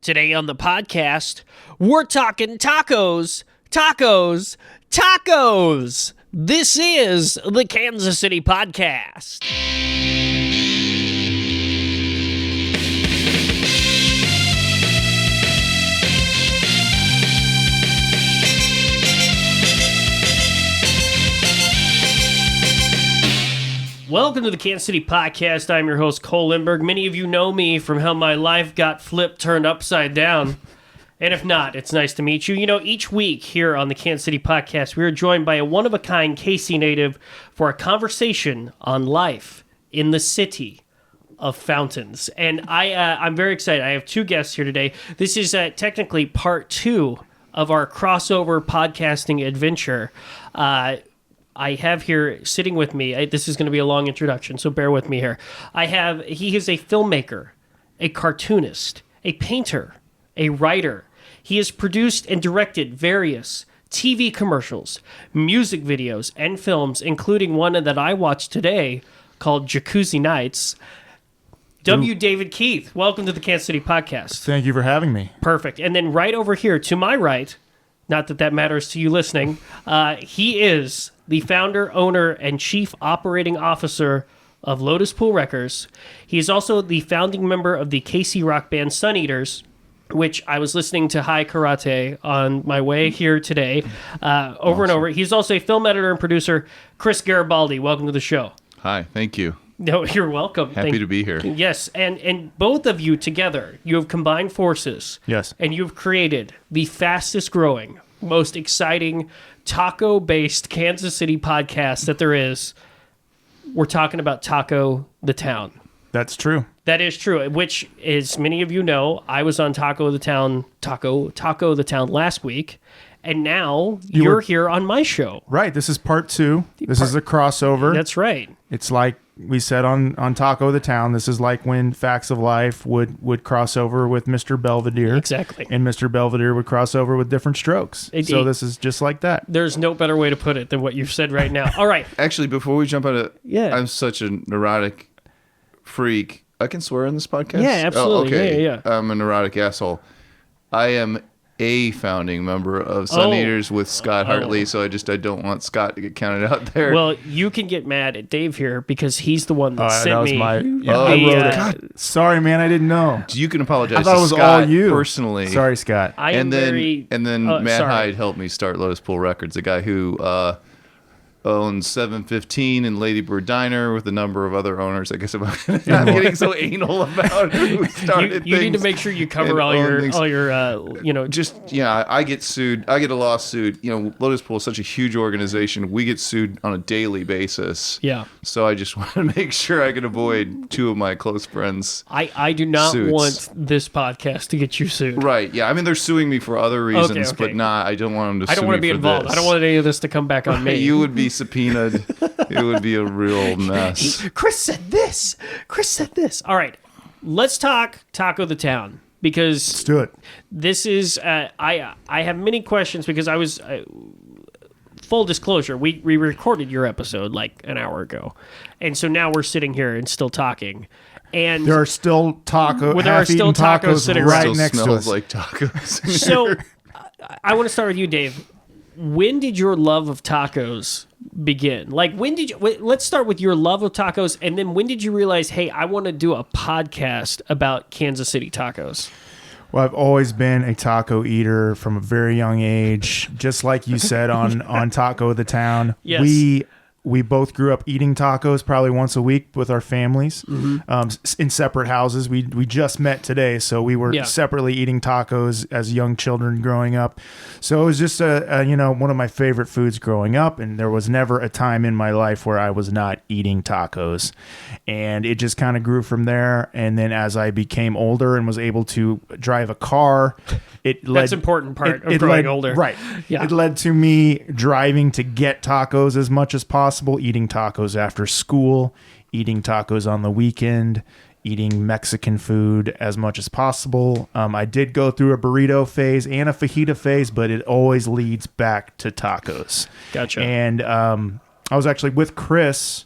Today on the podcast, we're talking tacos, tacos, tacos. This is the Kansas City Podcast. Welcome to the Kansas City Podcast. I'm your host, Cole Lindbergh. Many of you know me from how my life got flipped, turned upside down. And if not, it's nice to meet you. You know, each week here on the Kansas City Podcast, we are joined by a one-of-a-kind KC native for a conversation on life in the city of fountains. And I'm very excited. I have two guests here today. This is technically part two of our crossover podcasting adventure. I have here sitting with me, this is going to be a long introduction, so bear with me here. He is a filmmaker, a cartoonist, a painter, a writer. He has produced and directed various TV commercials, music videos, and films, including one that I watched today called Jacuzzi Nights. David Keith, welcome to the Kansas City Podcast. Thank you for having me. Perfect. And then right over here to my right, not that that matters to you listening, he is the founder, owner, and chief operating officer of Lotuspool Records. He is also the founding member of the KC rock band Sun Eaters, which I was listening to High Karate on my way here today, over and over. He's also a film editor and producer. Chris Garibaldi, welcome to the show. Hi, thank you. No, you're welcome. Happy to be here. Yes, and both of you together, you have combined forces. Yes. And you've created the fastest growing, most exciting taco-based Kansas City podcast that there is. We're talking about Taco the Town. That's true. That is true, which, as many of you know, I was on Taco the Town last week, and now you're here on my show. Right. This is part two. This is a crossover. That's right. It's like we said on Taco the Town. This is like when Facts of Life would cross over with Mr. Belvedere. Exactly. And Mr. Belvedere would cross over with Different Strokes. So this is just like that. There's no better way to put it than what you've said right now. All right. Actually, before we jump on it, I'm such a neurotic freak. I can swear on this podcast? Yeah, absolutely. Oh, okay. Yeah. I'm a neurotic asshole. I am a founding member of Sun Eaters with Scott Hartley, so I don't want Scott to get counted out there. Well, you can get mad at Dave here because he's the one that sent me. I wrote it. Sorry, man, I didn't know. You can apologize I thought to it was Scott all you. Personally. Sorry, Scott. And then Matt Hyde helped me start Lotuspool Records, a guy who owns 715 and Lady Bird Diner with a number of other owners. I guess I'm not getting so anal about who started you need to make sure you cover all your I get sued. I get a lawsuit. Lotuspool is such a huge organization. We get sued on a daily basis. Yeah. So I just want to make sure I can avoid two of my close friends. I do not want this podcast to get you sued. Right. Yeah. I mean, they're suing me for other reasons, but not. I don't want them to. I don't want to be involved. I don't want any of this to come back on me. You would be subpoenaed. It would be a real mess. Chris said this. All right, let's talk Taco the Town, because let's do it. This is I have many questions because I was full disclosure, we recorded your episode like an hour ago, and so now we're sitting here and still talking, and there are still tacos sitting right next to us. Like tacos. So I want to start with you, Dave. When did your love of tacos begin? Like, let's start with your love of tacos, and then when did you realize, hey, I want to do a podcast about Kansas City tacos? Well, I've always been a taco eater from a very young age. Just like you said on Taco the Town. Yes. We both grew up eating tacos probably once a week with our families, in separate houses. We just met today, so we were separately eating tacos as young children growing up. So it was just one of my favorite foods growing up, and there was never a time in my life where I was not eating tacos. And it just kind of grew from there. And then as I became older and was able to drive a car, that's important part of growing older. Right. Yeah. It led to me driving to get tacos as much as possible, eating tacos after school, eating tacos on the weekend, eating Mexican food as much as possible. I did go through a burrito phase and a fajita phase, but it always leads back to tacos. Gotcha. And I was actually with Chris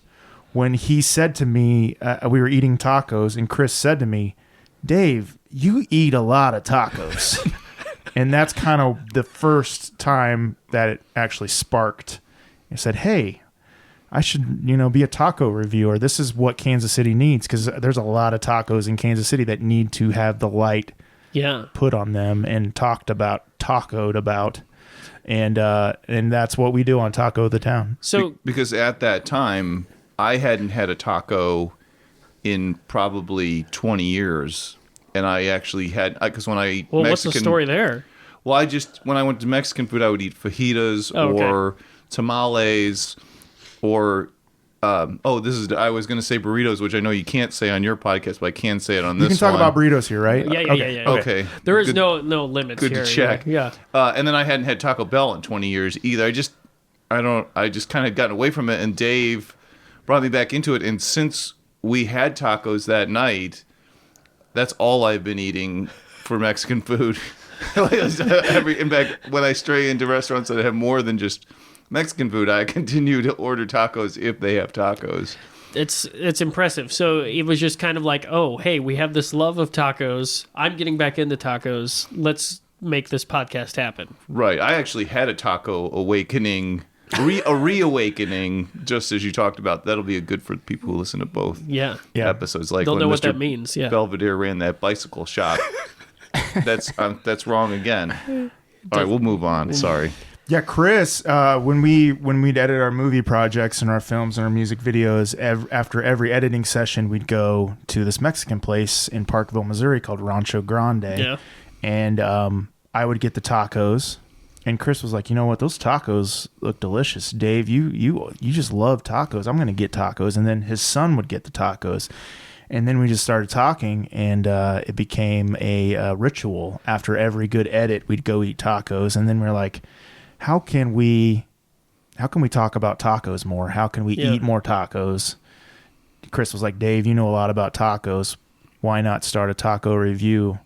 when he said to me, we were eating tacos, and Chris said to me, Dave, you eat a lot of tacos. And that's kind of the first time that it actually sparked. I said, hey, I should, be a taco reviewer. This is what Kansas City needs, because there's a lot of tacos in Kansas City that need to have the light put on them and tacoed about. And that's what we do on Taco the Town. So because at that time, I hadn't had a taco in probably 20 years. And I actually had, because when I eat Mexican... what's the story there? Well, when I went to Mexican food, I would eat fajitas or tamales or, I was going to say burritos, which I know you can't say on your podcast, but I can say it on this one. You can talk about burritos here, right? Yeah. Okay. There is no limits here. Good to check. Yeah. And then I hadn't had Taco Bell in 20 years either. I just kind of gotten away from it, and Dave brought me back into it. And since we had tacos that night, that's all I've been eating for Mexican food. In fact, when I stray into restaurants that have more than just Mexican food, I continue to order tacos if they have tacos. It's impressive. So it was just kind of like, oh, hey, we have this love of tacos. I'm getting back into tacos. Let's make this podcast happen. Right. I actually had a taco awakening, a reawakening, just as you talked about. That'll be good for people who listen to both episodes. Like they'll when know Mr. what that means. Yeah. Belvedere ran that bicycle shop. That's wrong again. All right, we'll move on. Sorry. Yeah, Chris, when we'd edit our movie projects and our films and our music videos, after every editing session, we'd go to this Mexican place in Parkville, Missouri called Rancho Grande. Yeah. And I would get the tacos. And Chris was like, you know what? Those tacos look delicious. Dave, you just love tacos. I'm going to get tacos. And then his son would get the tacos. And then we just started talking, and it became a ritual. After every good edit, we'd go eat tacos. And then we're like, how can we talk about tacos more? How can we eat more tacos? Chris was like, Dave, you know a lot about tacos. Why not start a taco review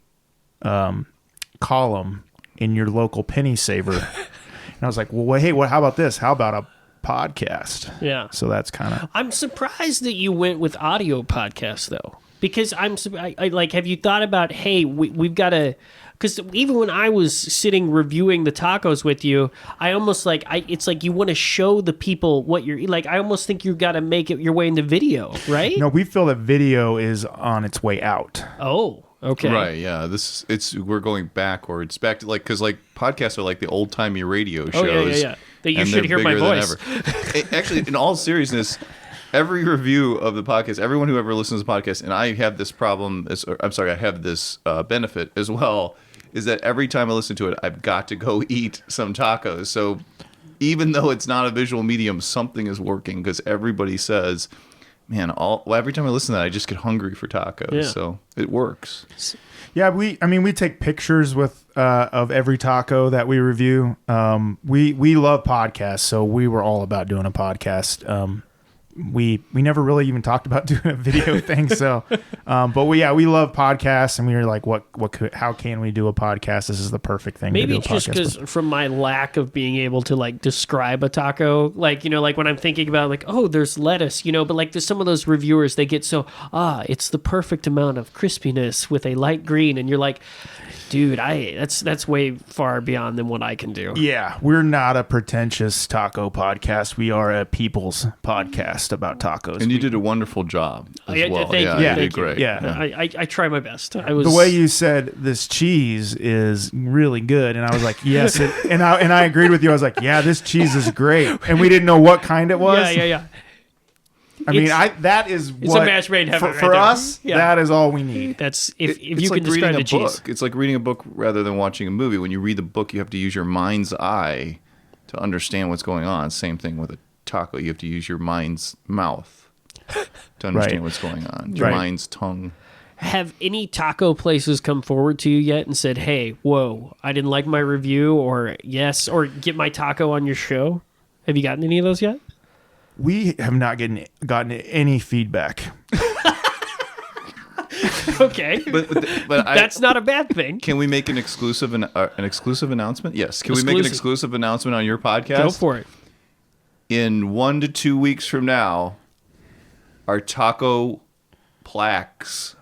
column in your local penny saver? And I was like, well, hey, how about this? How about a podcast? Yeah. So that's kind of... I'm surprised that you went with audio podcasts, though, because I like, have you thought about, hey, we've got to... Because even when I was sitting reviewing the tacos with you, I almost like, it's like you want to show the people what you're... Like, I almost think you've got to make it your way into video, right? No, we feel that video is on its way out. Oh, okay. Right, yeah. We're going backwards. Back to, like, because, like, podcasts are like the old-timey radio shows. Oh, yeah. That you should hear my voice. Actually, in all seriousness... Every review of the podcast, everyone who ever listens to the podcast, and I have this problem, I have this benefit as well, is that every time I listen to it, I've got to go eat some tacos. So even though it's not a visual medium, something is working, because everybody says, man, every time I listen to that, I just get hungry for tacos. Yeah. So it works. Yeah, we take pictures of every taco that we review. We love podcasts, so we were all about doing a podcast. We never really even talked about doing a video thing, so but we love podcasts, and we were like, how can we do a podcast? This is the perfect thing. Maybe to do a it's just because from my lack of being able to like describe a taco, like like when I'm thinking about like, oh, there's lettuce, but like there's some of those reviewers, they get so it's the perfect amount of crispiness with a light green, and you're like, dude, that's way far beyond than what I can do. Yeah, we're not a pretentious taco podcast. We are a people's podcast about tacos. And you did a wonderful job as well. Thank you. You did great. Yeah. I try my best. The way you said this cheese is really good, and I was like, yes, and I agreed with you. I was like, yeah, this cheese is great, and we didn't know what kind it was. Yeah. That is it's a match made in heaven for us. Yeah. That is all we need. That's if you like can describe the cheese. Book. It's like reading a book rather than watching a movie. When you read the book, you have to use your mind's eye to understand what's going on. Same thing with a taco. You have to use your mind's mouth to understand what's going on. Your mind's tongue. Have any taco places come forward to you yet and said, "Hey, whoa, I didn't like my review," or yes, or get my taco on your show? Have you gotten any of those yet? We have not gotten any feedback. Okay, but that's not a bad thing. Can we make an exclusive announcement? Yes. Can we make an exclusive announcement on your podcast? Go for it. In 1 to 2 weeks from now, our taco plaques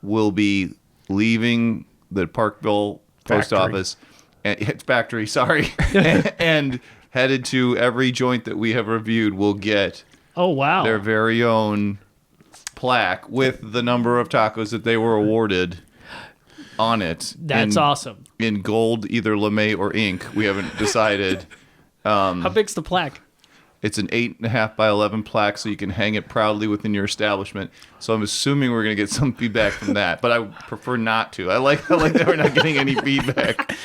will be leaving the Parkville post office, and it's factory, sorry, and headed to every joint that we have reviewed will get their very own plaque with the number of tacos that they were awarded on it. That's awesome. In gold, either lame or ink. We haven't decided. How big's the plaque? It's an 8.5 by 11 plaque, so you can hang it proudly within your establishment. So I'm assuming we're going to get some feedback from that, but I prefer not to. I like that we're not getting any feedback.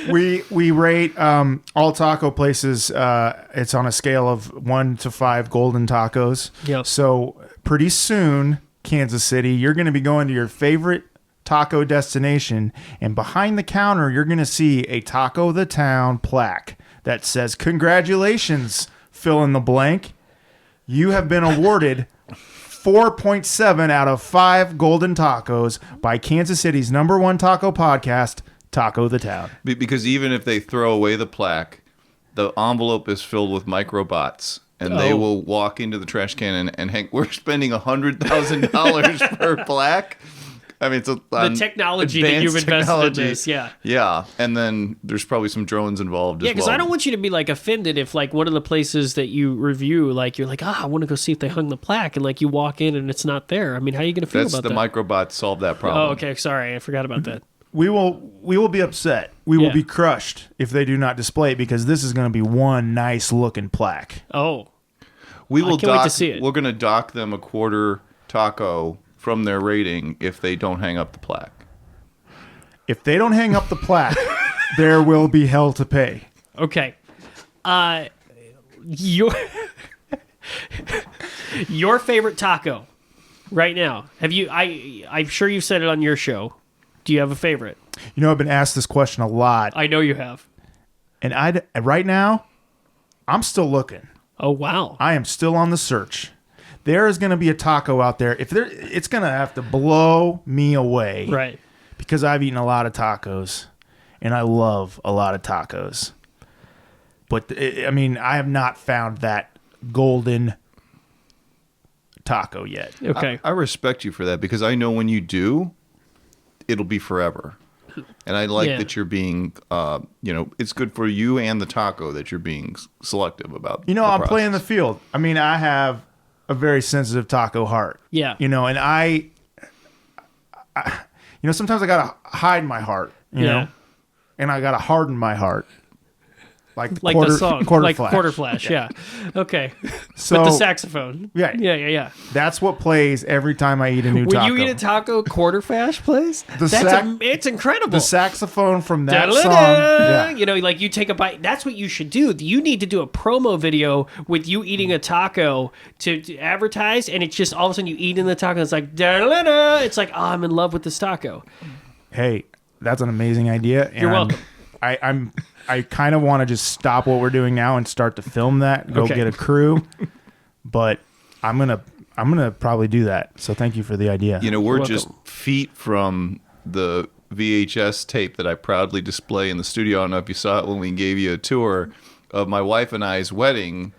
We rate all taco places. It's on a scale of 1 to 5 golden tacos. Yep. So pretty soon, Kansas City, you're going to be going to your favorite taco destination, and behind the counter, you're going to see a Taco the Town plaque that says, "Congratulations, fill in the blank. You have been awarded 4.7 out of 5 golden tacos by Kansas City's #1 taco podcast, Taco the Town." Because even if they throw away the plaque, the envelope is filled with microbots, and they will walk into the trash can and hang. We're spending $100,000 per plaque. I mean, it's the technology that you've invested in this, yeah. And then there's probably some drones involved as well. Yeah, because I don't want you to be like offended if like one of the places that you review, like you're like, I want to go see if they hung the plaque, and like you walk in and it's not there. I mean, how are you going to feel about that? That's the microbots solve that problem. Oh, okay. Sorry, I forgot about that. We will be upset. We will be crushed if they do not display it, because this is going to be one nice looking plaque. Oh, we will. I can't wait to see it. We're going to dock them a quarter taco from their rating if they don't hang up the plaque. If they don't hang up the plaque, there will be hell to pay. Okay. Your favorite taco right now. Have you I'm sure you've said it on your show. Do you have a favorite? You know, I've been asked this question a lot. I know you have. And right now, I'm still looking. Oh, wow. I am still on the search. There is going to be a taco out there. It's going to have to blow me away. Right. Because I've eaten a lot of tacos, and I love a lot of tacos. But, I mean, I have not found that golden taco yet. Okay. I respect you for that, because I know when you do, it'll be forever. And I like that you're being, it's good for you and the taco that you're being selective about. You know, I'm playing the field. I mean, I have a very sensitive taco heart. Yeah. You know, and I sometimes I got to hide my heart, you know, and I got to harden my heart. Like the song. Quarter Flash. Quarter Flash, yeah. Okay. So, with the saxophone. Yeah. That's what plays every time I eat a new taco. When you eat a taco, Quarter Flash plays? It's incredible. The saxophone from that song. Yeah. You know, like you take a bite. That's what you should do. You need to do a promo video with you eating a taco to advertise, and it's just all of a sudden you eat in the taco, and it's like, da-da-da-da. It's like, I'm in love with this taco. Hey, that's an amazing idea. You're welcome. I kind of want to just stop what we're doing now and start to film that. Go get a crew, but I'm gonna probably do that. So thank you for the idea. You know, we're just feet from the VHS tape that I proudly display in the studio. I don't know if you saw it when we gave you a tour of my wife and I's wedding,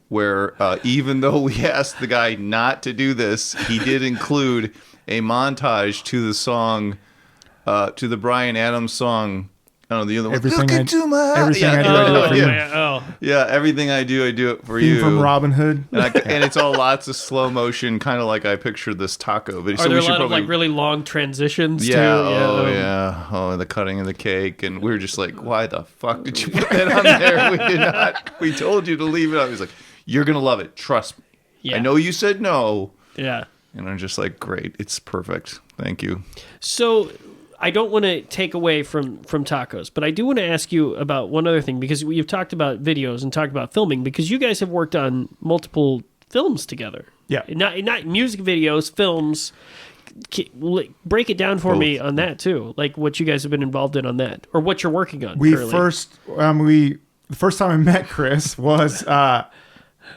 where even though we asked the guy not to do this, he did include a montage to the song, to the Bryan Adams song. I don't know, the other one. Everything I do, I do it for you. Yeah, everything I do it for you. From Robin Hood. And it's all lots of slow motion, kind of like I pictured this taco. But Are there a lot of like really long transitions too? Oh, the cutting of the cake. And we were just like, why the fuck did you put that on there? We did not. We told you to leave it up. He's like, you're going to love it. Trust me. Yeah. I know you said no. Yeah. And I'm just like, great. It's perfect. Thank you. So I don't want to take away from tacos, but I do want to ask you about one other thing, because you've talked about videos and talked about filming, because you guys have worked on multiple films together. Yeah. Not music videos, films. Break it down for me on that too, like what you guys have been involved in on that, or what you're working on currently. The first time I met Chris was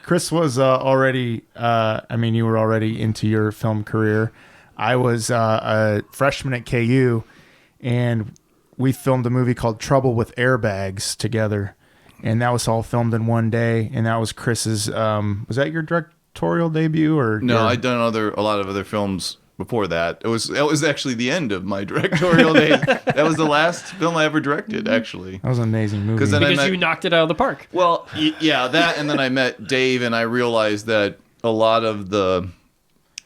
Chris was already. You were already into your film career. I was a freshman at KU, and we filmed a movie called Trouble with Airbags together, and that was all filmed in one day. And that was Chris's. Was that your directorial debut or no? I'd done a lot of other films before that. That was actually the end of my directorial days. That was the last film I ever directed, actually. That was an amazing movie. Because you knocked it out of the park. Well, yeah, that, and then I met Dave, and I realized that a lot of the...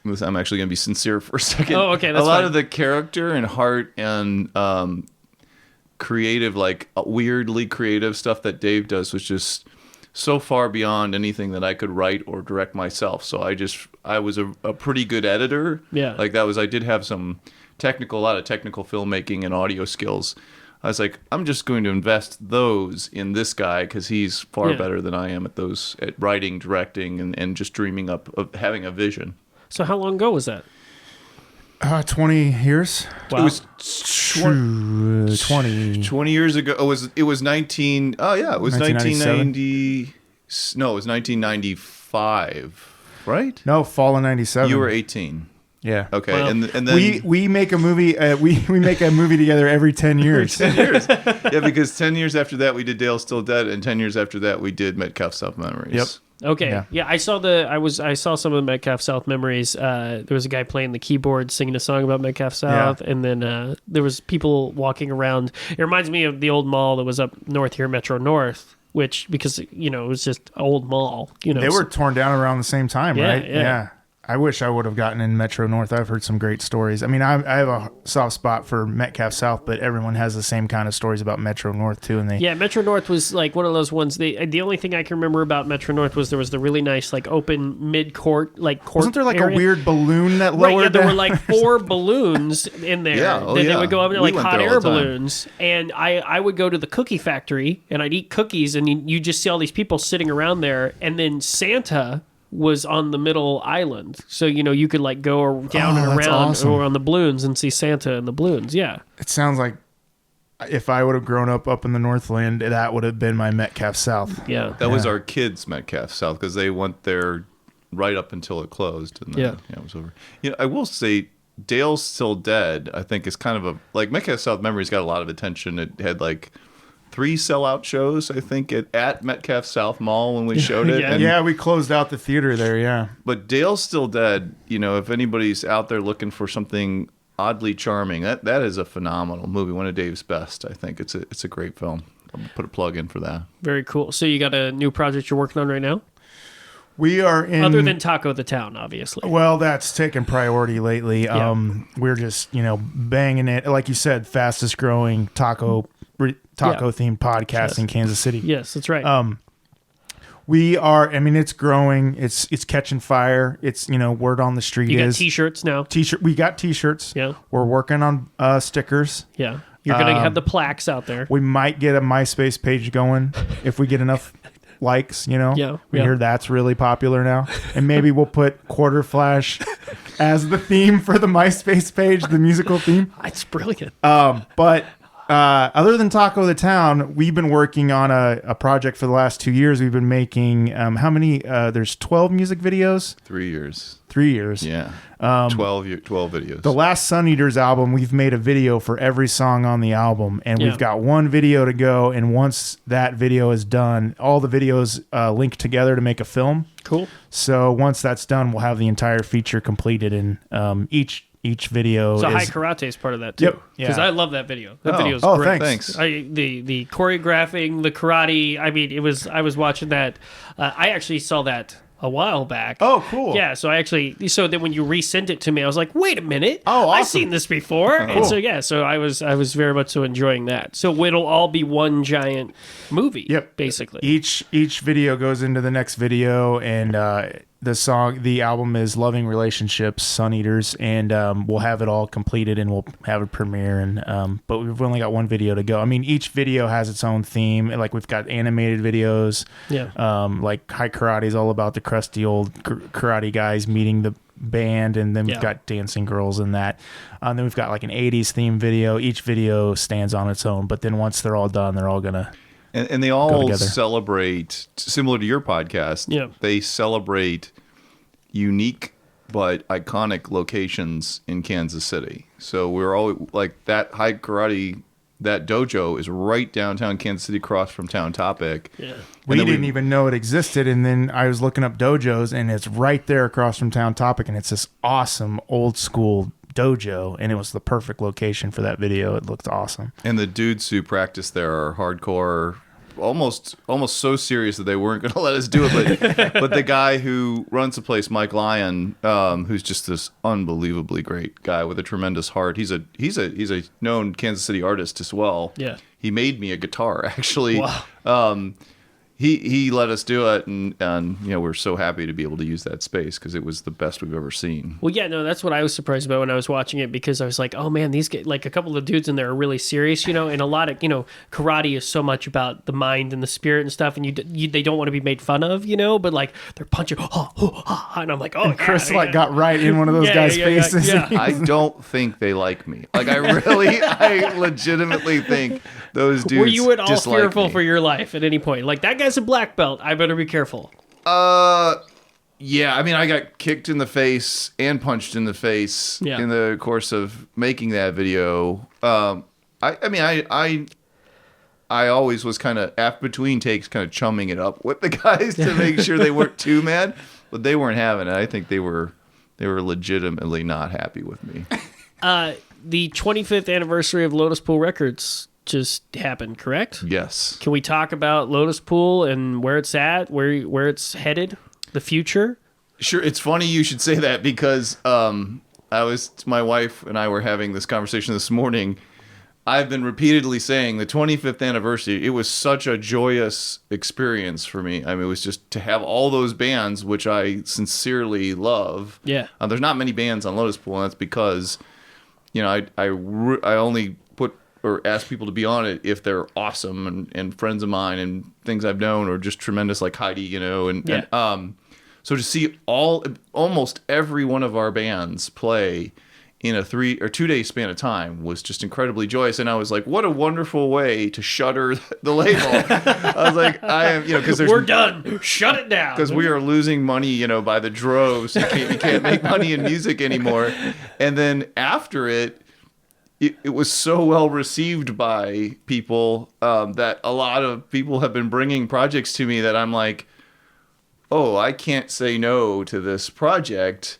I'm actually going to be sincere for a second. Oh, okay, that's a lot fine. of the character and heart and creative, like weirdly creative stuff that Dave does was just so far beyond anything that I could write or direct myself. So I was a pretty good editor. Yeah. Like I did have a lot of technical filmmaking and audio skills. I was like, I'm just going to invest those in this guy because he's far better than I am at writing, directing, and just dreaming up of having a vision. So how long ago was that? 20 years. It Wow. was 20 years ago. It was 19. Oh yeah, it was 1990. No, it was 1995. Right? No, fall of 97. You were 18. Yeah. Okay, Well, and then we make a movie. We make a movie together every 10 years. 10 years. Yeah, because 10 years after that we did Dale's Still Dead, and 10 years after that we did Metcalf South Memories. Yep. Okay. Yeah. I saw some of the Metcalf South memories. There was a guy playing the keyboard singing a song about Metcalf South, and then there was people walking around. It reminds me of the old mall that was up north here, Metro North, because it was just an old mall. They were torn down around the same time, right? Yeah. I wish I would have gotten in Metro North. I've heard some great stories. I mean, I have a soft spot for Metcalf South, but everyone has the same kind of stories about Metro North too. And Metro North was like one of those ones. The only thing I can remember about Metro North was there was the really nice like open mid-court court. Wasn't there like area. a weird balloon that lowered? Right, yeah, there were like 4 balloons in there. Yeah, They would go up there like went hot there all air the time. balloons. And I would go to the cookie factory and I'd eat cookies and you just see all these people sitting around there. And then Santa was on the middle island. So, you could like go down and that's around awesome. or on the balloons and see Santa and the balloons. Yeah. It sounds like if I would have grown up in the Northland, that would have been my Metcalf South. Yeah. That was our kids' Metcalf South because they went there right up until it closed, and then it was over. I will say Dale's Still Dead, I think, is kind of like Metcalf South Memories got a lot of attention. It had like 3 sellout shows, I think, at Metcalf South Mall when we showed it. Yeah. We closed out the theater there, yeah. But Dale's Still Dead, if anybody's out there looking for something oddly charming, that is a phenomenal movie. One of Dave's best, I think. It's a great film. I'll put a plug in for that. Very cool. So you got a new project you're working on right now? We are in... Other than Taco the Town, obviously. Well, that's taken priority lately. Yeah. We're just, banging it. Like you said, fastest growing taco-themed podcast in Kansas City. Yes, that's right. We are, it's growing. It's catching fire. It's, word on the street You got is... T-shirts now. We got T-shirts. Yeah. We're working on stickers. Yeah. You're going to have the plaques out there. We might get a MySpace page going if we get enough likes, Yeah. We hear that's really popular now. And maybe we'll put Quarter Flash as the theme for the MySpace page, the musical theme. It's brilliant. But other than Taco the Town, we've been working on a project for the last 2 years. We've been making how many? There's 12 music videos. 3 years. 3 years. Yeah. 12 videos. The last Sun Eaters album, we've made a video for every song on the album, and we've got one video to go. And once that video is done, all the videos link together to make a film. Cool. So once that's done, we'll have the entire feature completed, and each video. So is... High Karate is part of that too. Yep. Because Yeah. I love that video. That video is Oh, great. thanks. The choreographing, the karate. I mean, I was watching that. I actually saw that a while back. Oh, cool. Yeah. So then when you resent it to me, I was like, wait a minute. Oh, I've awesome. seen this before. And so I was very much so enjoying that. So it'll all be one giant movie. Yep. Basically. Each video goes into the next video, and the album is Loving Relationships, Sun Eaters, and we'll have it all completed, and we'll have a premiere. And but we've only got one video to go. I mean, each video has its own theme. Like we've got animated videos. Yeah. Like High Karate is all about the crusty old karate guys meeting the band, and then we've got dancing girls in that. Then we've got like an 80s theme video. Each video stands on its own, but then once they're all done, they're all gonna And they all celebrate, similar to your podcast, they celebrate unique but iconic locations in Kansas City. So we're all like that High Karate that dojo is right downtown Kansas City, across from Town Topic. Yeah. We didn't even know it existed, and then I was looking up dojos, and it's right there across from Town Topic, and it's this awesome old school dojo, and it was the perfect location for that video. It looked awesome. And the dudes who practice there are hardcore, almost so serious that they weren't going to let us do it. But the guy who runs the place, Mike Lyon, who's just this unbelievably great guy with a tremendous heart. He's a known Kansas City artist as well. Yeah. He made me a guitar, actually. Wow. He let us do it, and we're so happy to be able to use that space because it was the best we've ever seen. Well, yeah, no, that's what I was surprised about when I was watching it, because I was like, oh man, these guys, like a couple of dudes in there are really serious, and a lot of, karate is so much about the mind and the spirit and stuff, and they don't want to be made fun of, but like they're punching, and I'm like, oh, and Chris got right in one of those guys' faces. Yeah. I don't think they like me. Like I legitimately think those dudes. Were you at all fearful me. For your life at any point? Like, that guy's a black belt, I better be careful. Yeah, I mean, I got kicked in the face and punched in the face in the course of making that video. I always was kind of between takes, kind of chumming it up with the guys to make sure they weren't too mad, but they weren't having it. I think they were legitimately not happy with me. The 25th anniversary of Lotuspool Records just happened, correct? Yes. Can we talk about Lotuspool and where it's at, where it's headed, the future? Sure. It's funny you should say that because my wife and I were having this conversation this morning. I've been repeatedly saying the 25th anniversary, it was such a joyous experience for me. I mean, it was just to have all those bands, which I sincerely love. Yeah. There's not many bands on Lotuspool, and that's because, I only put or ask people to be on it if they're awesome and friends of mine and things I've known or just tremendous, like Heidi, so to see almost every one of our bands play in a 3 or 2 day span of time was just incredibly joyous. And I was like, what a wonderful way to shutter the label. I was like, I am, because we're done. Shut it down. Because we are losing money, by the droves. You can't make money in music anymore. And then after it was so well received by people that a lot of people have been bringing projects to me that I'm like, oh, I can't say no to this project.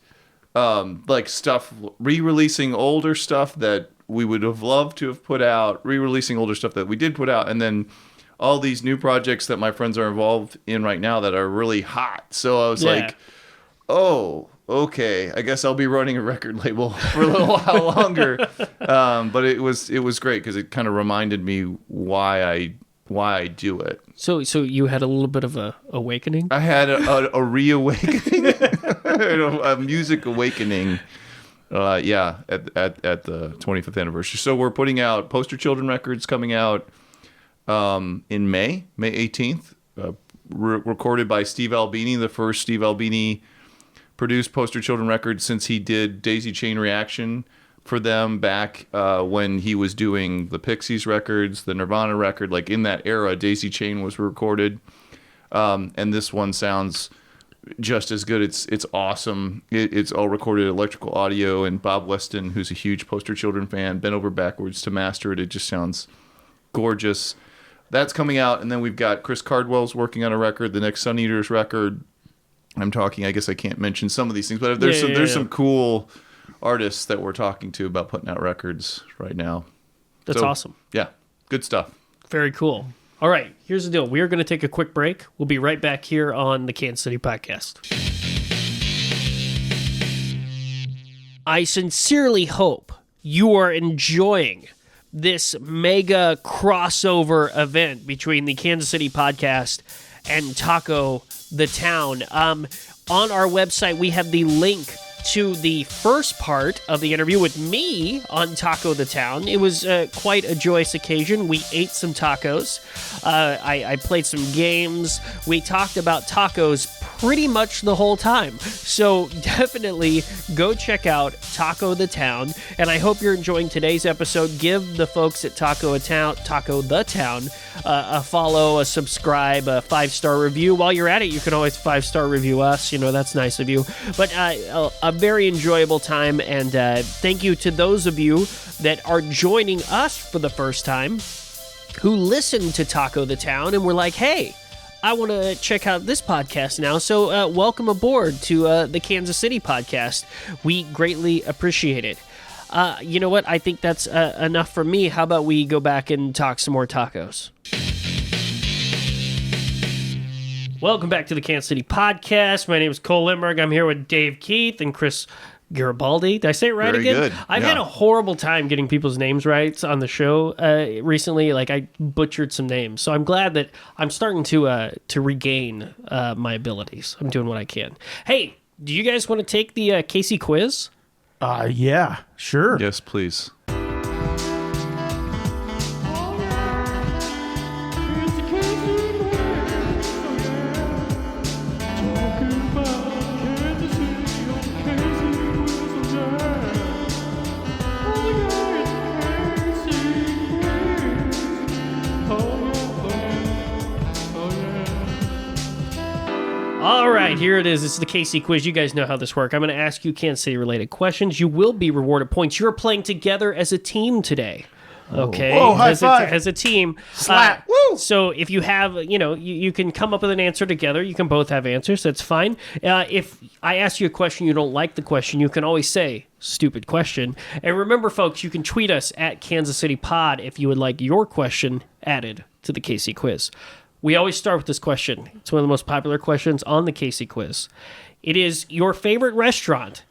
Like stuff, re-releasing older stuff that we would have loved to have put out, re-releasing older stuff that we did put out, and then all these new projects that my friends are involved in right now that are really hot. So I was like, oh, okay, I guess I'll be running a record label for a little while longer. But it was great because it kind of reminded me why I do it. So you had a little bit of a awakening? I had a reawakening, a music awakening. At the 25th anniversary. So we're putting out Poster Children records coming out in May 18th. Recorded by Steve Albini, the first Steve Albini produced Poster Children record since he did Daisy Chain Reaction for them back when he was doing the Pixies records, the Nirvana record. Like in that era, Daisy Chain was recorded. And this one sounds just as good. It's awesome. It's all recorded electrical audio, and Bob Weston, who's a huge Poster Children fan, bent over backwards to master it. It just sounds gorgeous. That's coming out, and then we've got Chris Cardwell's working on a record, the next Sun Eaters record. I'm talking, I guess I can't mention some of these things, but there's some cool artists that we're talking to about putting out records right now. That's awesome. Yeah, good stuff. Very cool. All right, here's the deal. We are going to take a quick break. We'll be right back here on the Kansas City Podcast. I sincerely hope you are enjoying this mega crossover event between the Kansas City Podcast and Taco the Town. On our website, we have the link to the first part of the interview with me on Taco the Town. It was quite a joyous occasion. We ate some tacos. I played some games. We talked about tacos pretty much the whole time. So definitely go check out Taco the Town. And I hope you're enjoying today's episode. Give the folks at Taco the Town a follow, a subscribe, a 5-star review. While you're at it, you can always 5-star review us. That's nice of you. But a very enjoyable time, and thank you to those of you that are joining us for the first time, who listened to Taco the Town and were like, hey, I want to check out this podcast now. So welcome aboard to the Kansas City podcast. We greatly appreciate it. You know what? I think that's enough for me. How about we go back and talk some more tacos? Welcome back to the Kansas City podcast. My name is Cole Lindbergh. I'm here with Dave Keith and Chris Garibaldi. Did I say it right Very again? Good. I've had a horrible time getting people's names right on the show recently. Like, I butchered some names. So I'm glad that I'm starting to regain my abilities. I'm doing what I can. Hey, do you guys want to take the Casey quiz? Yeah, sure. Yes, please. All right, here it is. It's the KC quiz. You guys know how this works. I'm going to ask you Kansas City-related questions. You will be rewarded points. You're playing together as a team today. Okay? Whoa, high five. As a team. Slap. Woo! So if you have, you can come up with an answer together. You can both have answers. That's fine. If I ask you a question, you don't like the question, you can always say, stupid question. And remember, folks, you can tweet us at Kansas City Pod if you would like your question added to the KC quiz. We always start with this question. It's one of the most popular questions on the Casey quiz. It is your favorite restaurant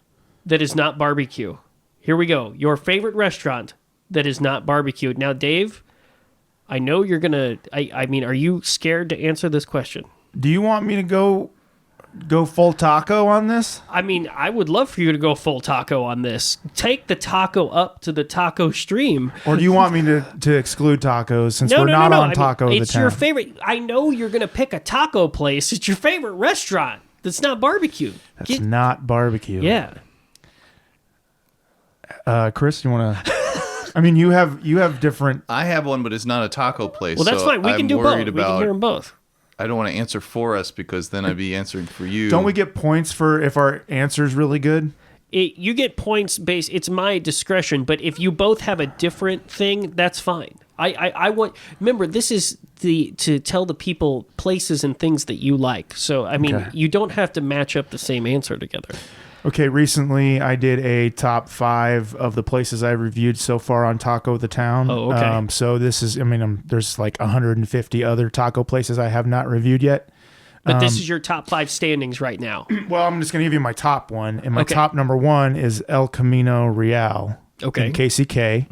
that is not barbecue. Here we go. Your favorite restaurant that is not barbecue. Now, Dave, I know you're going to... I mean, are you scared to answer this question? Do you want me to go full taco on this? I mean, I would love for you to go full taco on this. Take the taco up to the taco stream. Or do you want me to exclude tacos since we're not on Taco the Town? It's your favorite. I know you're going to pick a taco place. It's your favorite restaurant that's not barbecue. That's not barbecue. Yeah. Chris, you want to... I mean, you have different... I have one, but it's not a taco place. Well, that's fine. We can do both. We can hear them both. I don't want to answer for us because then I'd be answering for you. Don't we get points for if our answer's really good? You get points based. It's my discretion, but if you both have a different thing, that's fine. I want. Remember, this is to tell the people places and things that you like. So I mean, You don't have to match up the same answer together. Okay, recently I did a top 5 of the places I reviewed so far on Taco the Town. Oh, okay. So this is, there's like 150 other taco places I have not reviewed yet. But this is your top 5 standings right now. Well, I'm just going to give you my top one. And my top number 1 is El Camino Real in KCK.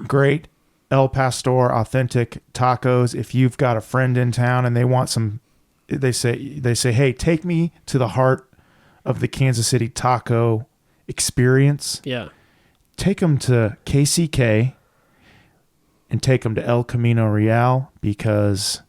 Great El Pastor authentic tacos. If you've got a friend in town and they want some, they say, hey, take me to the heart of the Kansas City taco experience. Yeah. Take them to KCK and take them to El Camino Real because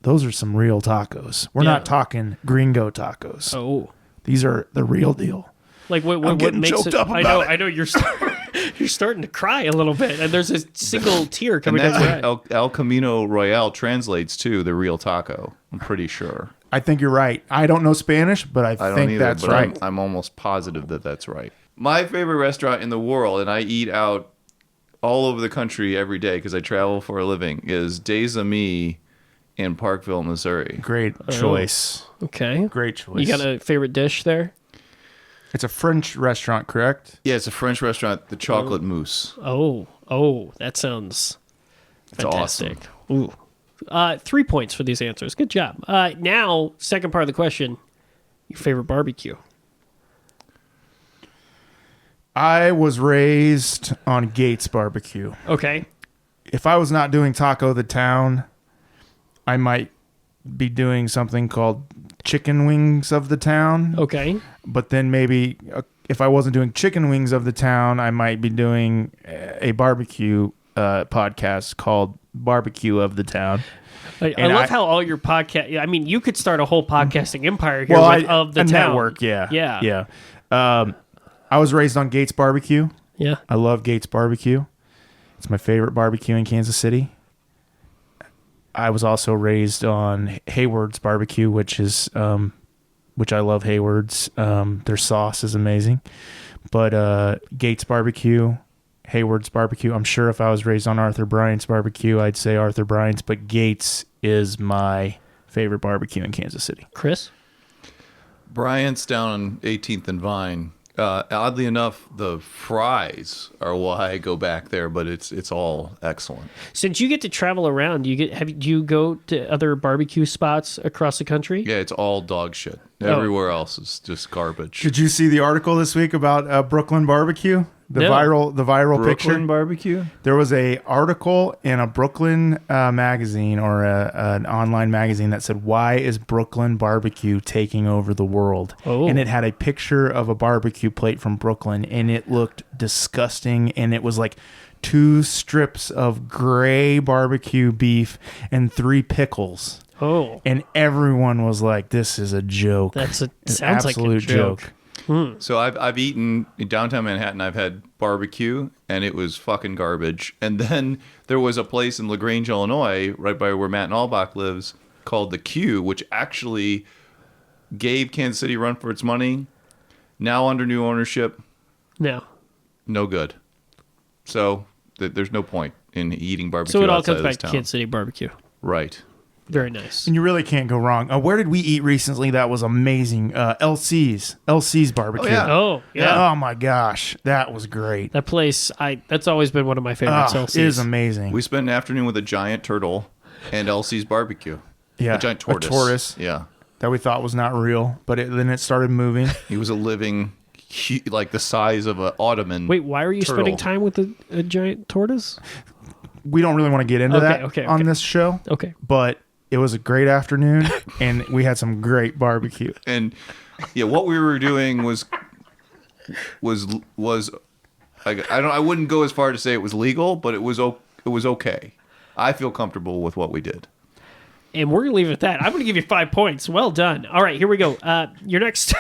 those are some real tacos. We're not talking gringo tacos. Oh. These are the real deal. Like what makes choked it? up about I know you're starting to cry a little bit, and there's a single tear coming down your eye. El Camino Royal translates to the real taco. I'm pretty sure. I think you're right. I don't know Spanish, but I think either, that's right. I'm almost positive that that's right. My favorite restaurant in the world, and I eat out all over the country every day because I travel for a living, is Des Amis in Parkville, Missouri. Great choice. Okay. Great choice. You got a favorite dish there? It's a French restaurant, correct? Yeah, it's a French restaurant, the Chocolate Mousse. Oh, that sounds fantastic. Awesome. Ooh. 3 points for these answers. Good job. Now, second part of the question, your favorite barbecue? I was raised on Gates Barbecue. Okay. If I was not doing Taco the Town, I might be doing something called Chicken Wings of the Town. Okay. But then maybe if I wasn't doing Chicken Wings of the Town, I might be doing a barbecue podcast called Barbecue of the Town. I love how all your podcast. I mean, you could start a whole podcasting empire here of the a town. Network. Yeah. I was raised on Gates Barbecue. Yeah. I love Gates Barbecue. It's my favorite barbecue in Kansas City. I was also raised on Hayward's Barbecue, which I love Hayward's. Their sauce is amazing. But Gates Barbecue, Hayward's barbecue. I'm sure if I was raised on Arthur Bryant's barbecue, I'd say Arthur Bryant's, but Gates is my favorite barbecue in Kansas City. Chris? Bryant's down on 18th and Vine. Oddly enough, the fries are why I go back there, but it's all excellent. Since you get to travel around, do you go to other barbecue spots across the country? Yeah, it's all dog shit. Everywhere else is just garbage. Did you see the article this week about Brooklyn barbecue? The viral Brooklyn picture. barbecue? There was a article in a Brooklyn magazine or an online magazine that said, "Why is Brooklyn barbecue taking over the world?" Oh. And it had a picture of a barbecue plate from Brooklyn, and it looked disgusting. And it was like 2 strips of gray barbecue beef and 3 pickles. Oh. And everyone was like, "This is a joke." Sounds like a joke. So I've eaten in downtown Manhattan. I've had barbecue, and it was fucking garbage. And then there was a place in LaGrange, Illinois, right by where Matt Nalbach lives, called The Q, which actually gave Kansas City a run for its money. Now under new ownership, no good. So there's no point in eating barbecue. So it all outside comes of back this to town. Kansas City barbecue. Right. Very nice. And you really can't go wrong. Where did we eat recently that was amazing? LC's barbecue. Oh, yeah. Oh, yeah. Oh my gosh, that was great. That place, that's always been one of my favorites. It is amazing. We spent an afternoon with a giant turtle and LC's barbecue. Yeah, A giant tortoise. A tortoise. Yeah. That we thought was not real, but then it started moving. He was a living, like the size of an ottoman. Wait, why are you turtle. spending time with a giant tortoise? We don't really want to get into that on this show. Okay. But it was a great afternoon, and we had some great barbecue. And yeah, what we were doing was I wouldn't go as far to say it was legal, but it was okay. I feel comfortable with what we did. And we're going to leave it at that. I'm going to give you 5 points. Well done. All right, here we go. Your next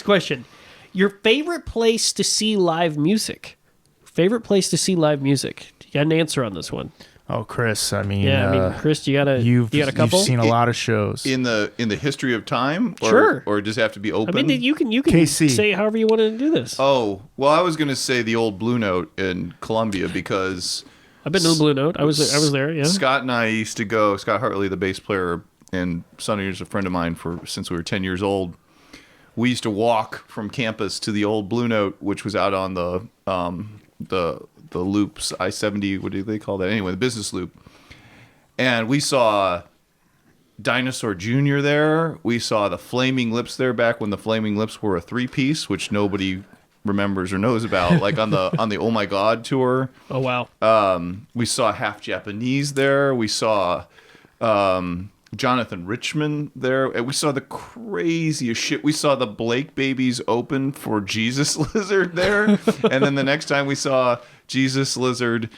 question. Your favorite place to see live music? Favorite place to see live music? You got an answer on this one? Oh, Chris, Chris, you got a couple? You've seen a lot of shows. In the history of time? Sure. Or does it have to be open? I mean, you can KC. say however you want to do this. Oh, well, I was going to say the old Blue Note in Columbia because I've been to the Blue Note. I was there, yeah. Scott and I used to go. Scott Hartley, the bass player, and Sonny is a friend of mine since we were 10 years old. We used to walk from campus to the old Blue Note, which was out on the loops, I-70, what do they call that? Anyway, the business loop. And we saw Dinosaur Jr. there. We saw the Flaming Lips there back when the Flaming Lips were a 3-piece, which nobody remembers or knows about, like on the Oh My God tour. Oh, wow. We saw Half Japanese there. We saw Jonathan Richman there. And we saw the craziest shit. We saw the Blake Babies open for Jesus Lizard there. And then the next time we saw Jesus Lizard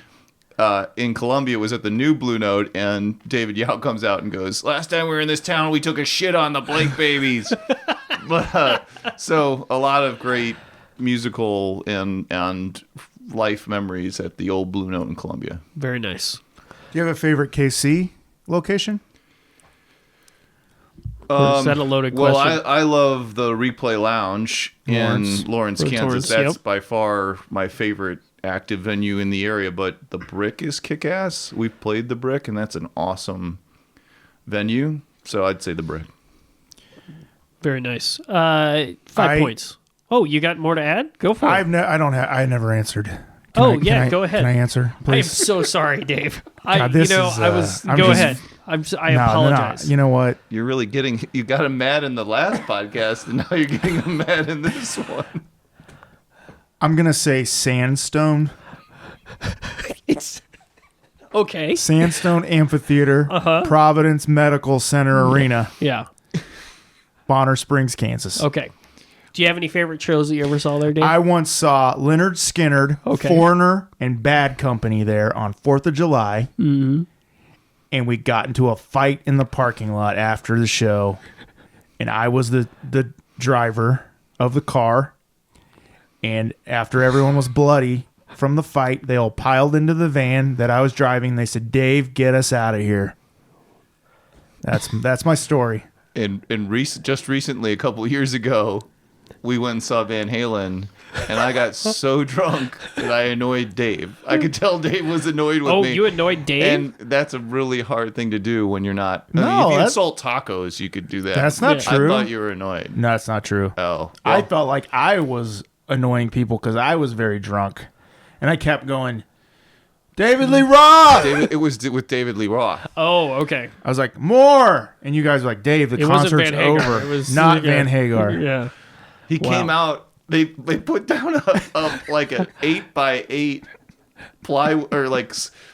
in Columbia was at the new Blue Note, and David Yao comes out and goes, "Last time we were in this town, we took a shit on the Blake Babies." But so a lot of great musical and life memories at the old Blue Note in Columbia. Very nice. Do you have a favorite KC location? Is that a loaded question? Well, I love the Replay Lounge in Lawrence, Kansas. That's by far my favorite active venue in the area, but the Brick is kick-ass. We've played the Brick, and that's an awesome venue, so I'd say the Brick. Very nice. 5 points. Oh, you got more to add? Go for it. I never answered. Go ahead. Can I answer, please? I am so sorry, Dave. God, go ahead. I apologize. No, you know what? You got him mad in the last podcast, and now you're getting him mad in this one. I'm going to say Sandstone. It's okay. Sandstone Amphitheater, Providence Medical Center Arena. Yeah. Bonner Springs, Kansas. Okay. Do you have any favorite shows that you ever saw there, Dave? I once saw Leonard Skinner, Foreigner, and Bad Company there on 4th of July. Mm-hmm. And we got into a fight in the parking lot after the show. And I was the driver of the car. And after everyone was bloody from the fight, they all piled into the van that I was driving. They said, "Dave, get us out of here." That's my story. And just recently, a couple of years ago, we went and saw Van Halen, and I got so drunk that I annoyed Dave. I could tell Dave was annoyed with me. Oh, you annoyed Dave? And that's a really hard thing to do when you're not. No, I mean, if you insult tacos, you could do that. That's not true. I thought you were annoyed. No, that's not true. Oh. Well, I felt like I was annoying people because I was very drunk. And I kept going, David Lee Roth! it was with David Lee Roth. Oh, okay. I was like, more! And you guys were like, Dave, the concert's over. It was not Van Hagar. Yeah. He came out. They put down like an 8x8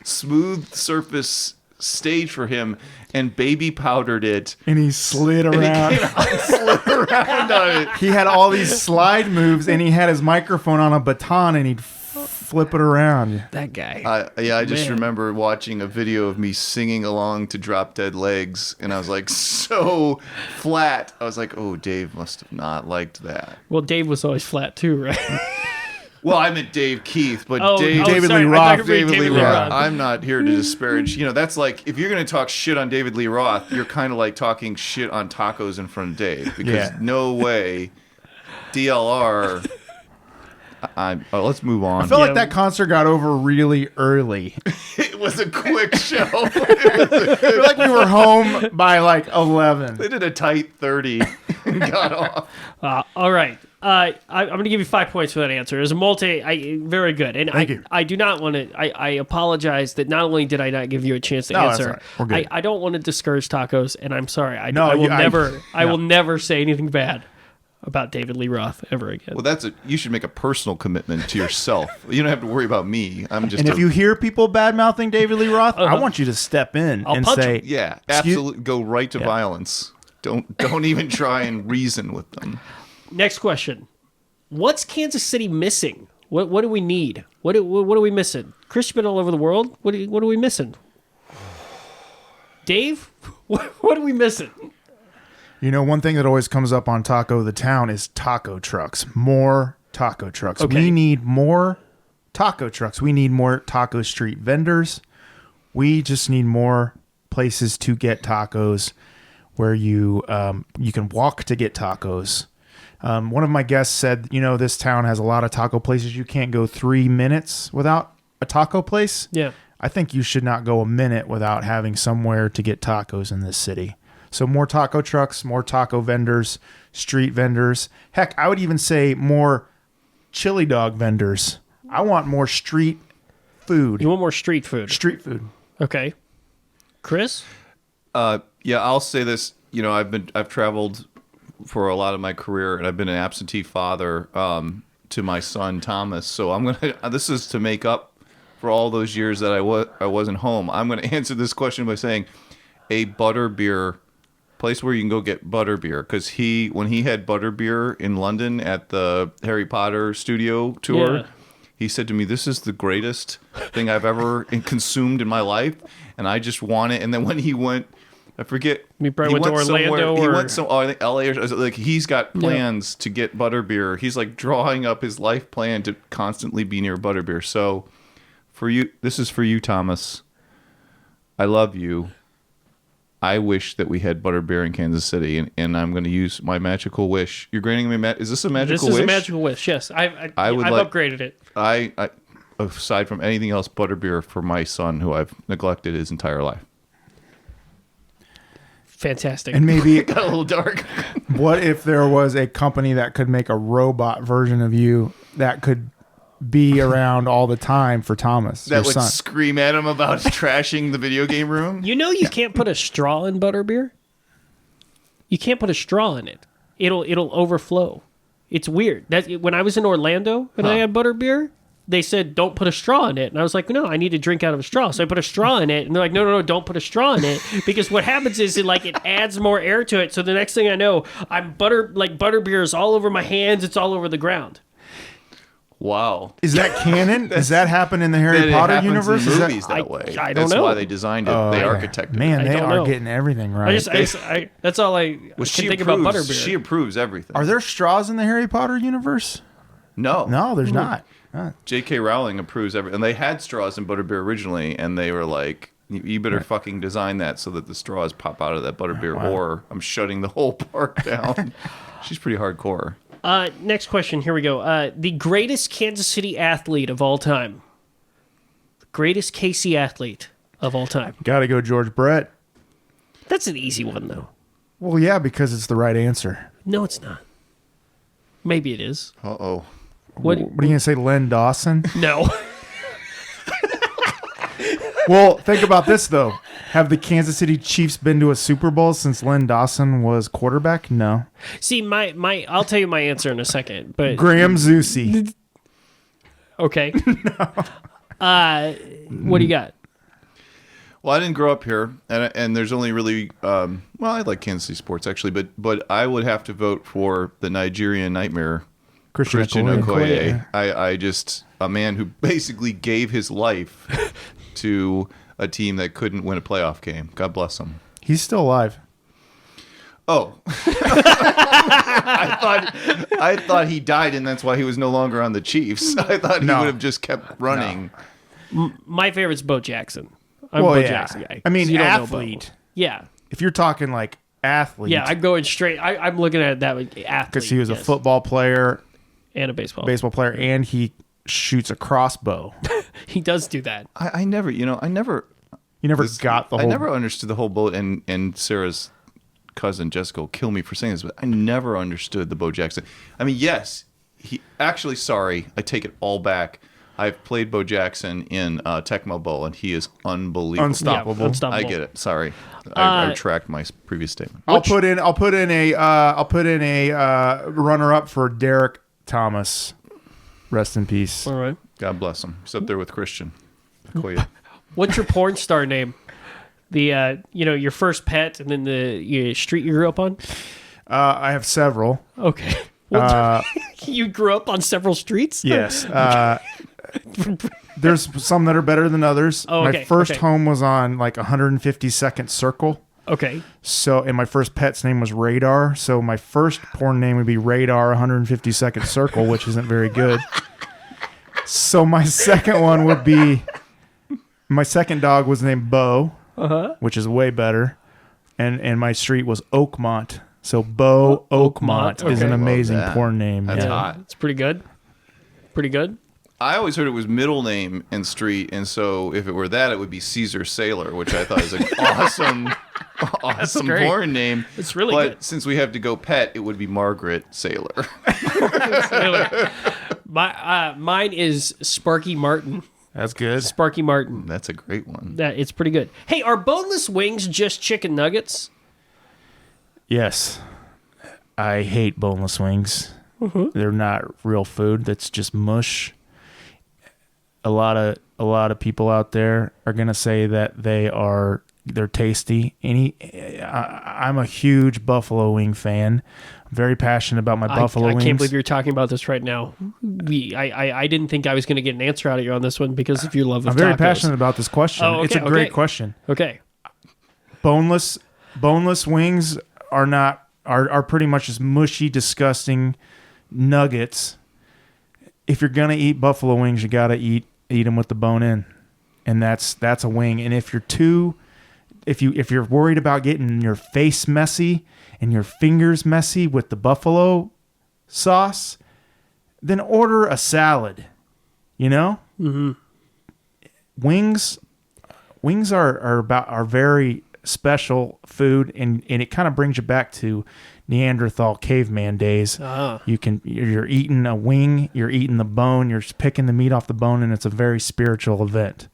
smooth surface stage for him and baby powdered it. And he slid around. Slid around on it. He had all these slide moves, and he had his microphone on a baton, and he'd flip it around. That guy. I just remember watching a video of me singing along to Drop Dead Legs, and I was like so flat. I was like, oh, Dave must have not liked that. Well, Dave was always flat too, right? Well, I meant Dave Keith, but David sorry, Lee Roth. David Lee Roth. Roth. I'm not here to disparage. That's like, if you're going to talk shit on David Lee Roth, you're kind of like talking shit on tacos in front of Dave. Because no way, DLR. Let's move on. I felt like that concert got over really early. It was a quick show. I feel like we were home by like 11. They did a tight 30 and got off. All right. I'm going to give you 5 points for that answer. As a very good. And Thank you. I do not want to. I apologize that not only did I not give you a chance to answer, that's all right. We're good. I don't want to discourage tacos, and I'm sorry. I will never say anything bad about David Lee Roth ever again. Well, you should make a personal commitment to yourself. You don't have to worry about me. I'm just. And if you hear people bad mouthing David Lee Roth, I want you to step in and say, "Yeah, absolutely, go right to violence. Don't even try and reason with them." Next question: what's Kansas City missing? What do we need? What are we missing? Chris, you've been all over the world. What are we missing? Dave, what are we missing? One thing that always comes up on Taco the Town is taco trucks. More taco trucks. Okay. We need more taco trucks. We need more taco street vendors. We just need more places to get tacos where you can walk to get tacos. One of my guests said, this town has a lot of taco places. You can't go 3 minutes without a taco place. Yeah. I think you should not go a minute without having somewhere to get tacos in this city. So more taco trucks, more taco vendors, street vendors. Heck, I would even say more chili dog vendors. I want more street food. You want more street food? Street food. Okay. Chris? Yeah, I'll say this. I've traveled for a lot of my career, and I've been an absentee father to my son Thomas. So this is to make up for all those years that I wasn't home. I'm gonna answer this question by saying a butterbeer place where you can go get butterbeer, because when he had butterbeer in London at the Harry Potter studio tour, he said to me, "This is the greatest thing I've ever consumed in my life, and I just want it." And then when he went, I forget, he probably went to Orlando he went I think LA, or like he's got plans to get butterbeer. He's like drawing up his life plan to constantly be near butterbeer. So for you, this is for you, Thomas. I love you. I wish that we had butterbeer in Kansas City, and I'm going to use my magical wish. You're granting me is this a magical wish? This is a magical wish, yes. I've upgraded it. I aside from anything else, butterbeer for my son, who I've neglected his entire life. Fantastic. And maybe it got a little dark. What if there was a company that could make a robot version of you that could be around all the time for Thomas, that would son. Scream at him about trashing the video game room? You can't put a straw in butterbeer? You can't put a straw in it. It'll overflow. It's weird. When I was in Orlando and I had butterbeer, they said, don't put a straw in it. And I was like, no, I need to drink out of a straw. So I put a straw in it. And they're like, no, don't put a straw in it. Because what happens is it adds more air to it. So the next thing I know, butterbeer is all over my hands. It's all over the ground. Wow. Is that canon? Does that happen in the Harry Potter universe? In movies that way. I don't know. That's why they designed it. They architected it. Man, they are getting everything right. That's all I can think about butterbeer. She approves everything. Are there straws in the Harry Potter universe? No. No, there's not. J.K. Rowling approves everything. And they had straws in butterbeer originally, and they were like, you better fucking design that so that the straws pop out of that butterbeer, or I'm shutting the whole park down. She's pretty hardcore. Next question. Here we go. The greatest Kansas City athlete of all time. The greatest KC athlete of all time. Got to go George Brett. That's an easy one, though. Well, yeah, because it's the right answer. No, it's not. Maybe it is. Uh-oh. What are you going to say, Len Dawson? No. Well, think about this, though. Have the Kansas City Chiefs been to a Super Bowl since Len Dawson was quarterback? No. See, I'll tell you my answer in a second. But Graham Zusi. Okay. No. What do you got? Well, I didn't grow up here, and there's only really, well, I like Kansas City sports, actually, but I would have to vote for the Nigerian Nightmare, Christian Okoye. I just, a man who basically gave his life to a team that couldn't win a playoff game. God bless him. He's still alive. Oh. I thought he died, and that's why he was no longer on the Chiefs. I thought he would have just kept running. No. My favorite's Bo Jackson. I'm a Bo Jackson guy. I mean, athlete. Yeah. If you're talking like athlete. Yeah, I'm going straight. I'm looking at that with athlete. Because he was a football player. And a baseball player, and he shoots a crossbow. He does do that. I never got the whole... I never understood the whole boat, and Sarah's cousin Jessica will kill me for saying this, but I never understood the Bo Jackson. I mean, yes, he actually, sorry, I take it all back. I've played Bo Jackson in Tecmo Bowl, and he is unbelievable. Unstoppable. Yeah, unstoppable. I get it. Sorry, I retract my previous statement. I'll put in a runner-up for Derek Thomas. Rest in peace. All right. God bless him. He's up there with Christian. What's your porn star name? The your first pet, and then the street you grew up on. I have several. Okay. You grew up on several streets? Yes. There's some that are better than others. Oh, okay. My first home was on like 152nd Circle. Okay. So, and my first pet's name was Radar. So my first porn name would be Radar 152nd Circle, which isn't very good. So my second one would be, my second dog was named Bo, which is way better. And my street was Oakmont. So Bo Oakmont is an amazing porn name. That's hot. It's pretty good. Pretty good. I always heard it was middle name and street, and so if it were that, it would be Caesar Sailor, which I thought is an awesome porn name. It's really good. But since we have to go pet, it would be Margaret Sailor. Mine is Sparky Martin. That's good. Sparky Martin. That's a great one. It's pretty good. Hey, are boneless wings just chicken nuggets? Yes. I hate boneless wings. They're not real food. That's just mush. A lot of people out there are gonna say that they're tasty. I'm a huge buffalo wing fan. I'm very passionate about my buffalo wings. I can't believe you're talking about this right now. I didn't think I was going to get an answer out of you on this one because of your love of tacos. I'm very passionate about this question. Oh, okay, it's a great question. Okay. Boneless wings are pretty much just mushy, disgusting nuggets. If you're gonna eat buffalo wings, you gotta eat them with the bone in, and that's a wing. And if you're worried about getting your face messy and your fingers messy with the buffalo sauce, then order a salad. Mm-hmm. Wings are very special food, and it kind of brings you back to Neanderthal caveman days. You're eating a wing, you're eating the bone, you're picking the meat off the bone, and it's a very spiritual event.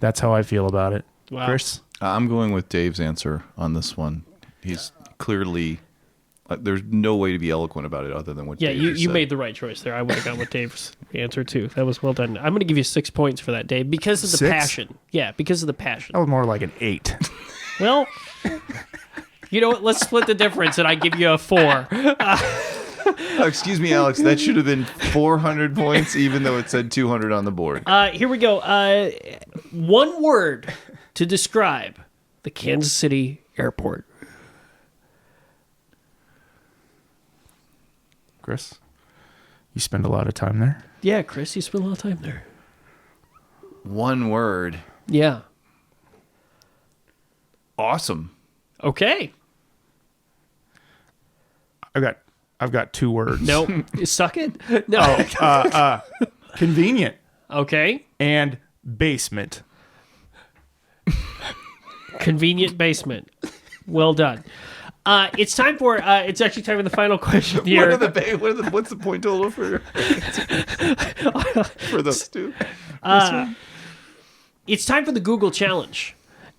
That's how I feel about it. Wow. Chris? I'm going with Dave's answer on this one. He's clearly there's no way to be eloquent about it other than what Dave you said. made the right choice there. I would have gone with Dave's answer too. That was well done. I'm going to give you 6 points for that, Dave, because of the 6? passion. Yeah, because of the passion. That was more like an 8. Well, you know what? Let's split the difference, and I give you a 4. Excuse me, Alex. That should have been 400 points, even though it said 200 on the board. Here we go. One word to describe the Kansas City airport. Chris, you spend a lot of time there? Yeah, Chris, you spend a lot of time there. One word. Yeah. Awesome. Okay. I've I've got 2 words. Nope. Suck it? No. Convenient Okay. and basement. Convenient basement. Well done. It's time for. It's actually time for the final question here. What's the point total for those two? It's time for the Google challenge.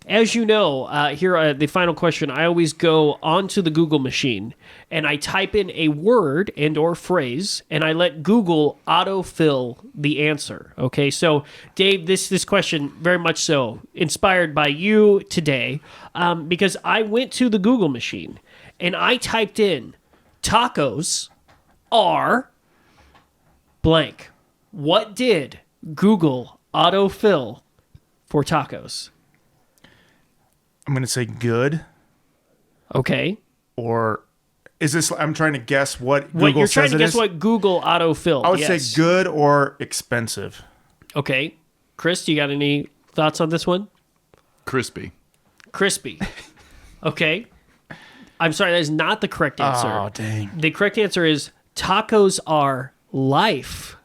As you know, here the final question, I always go onto the Google machine and I type in a word and or phrase and I let Google autofill the answer. Okay, so Dave, this question very much so inspired by you today because I went to the Google machine and I typed in tacos are blank. What did Google autofill for tacos? I'm going to say good. Okay. Or is this, I'm trying to guess what Google You're trying says to it guess is? what Google autofilled. I would yes. say good or expensive. Okay. Chris, do you got any thoughts on this one? Crispy. Crispy. Okay. I'm sorry, that is not the correct answer. Oh, dang. The correct answer is tacos are life.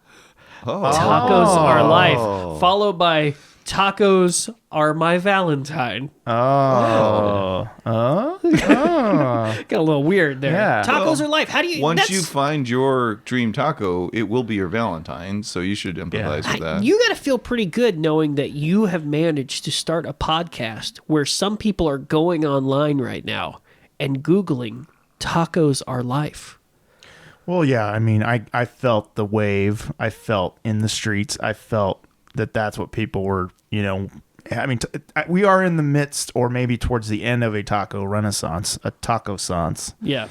Oh. Tacos are life. Followed by tacos are my Valentine. Oh. Got a little weird there. Yeah. Tacos are life. How do you... Once you find your dream taco, it will be your Valentine, so you should empathize with that. You got to feel pretty good knowing that you have managed to start a podcast where some people are going online right now and Googling tacos are life. Well, yeah. I mean, I felt the wave. I felt in the streets. I felt that that's what people were, you know, I mean, we are in the midst or maybe towards the end of a taco renaissance, a taco-sance. Yeah.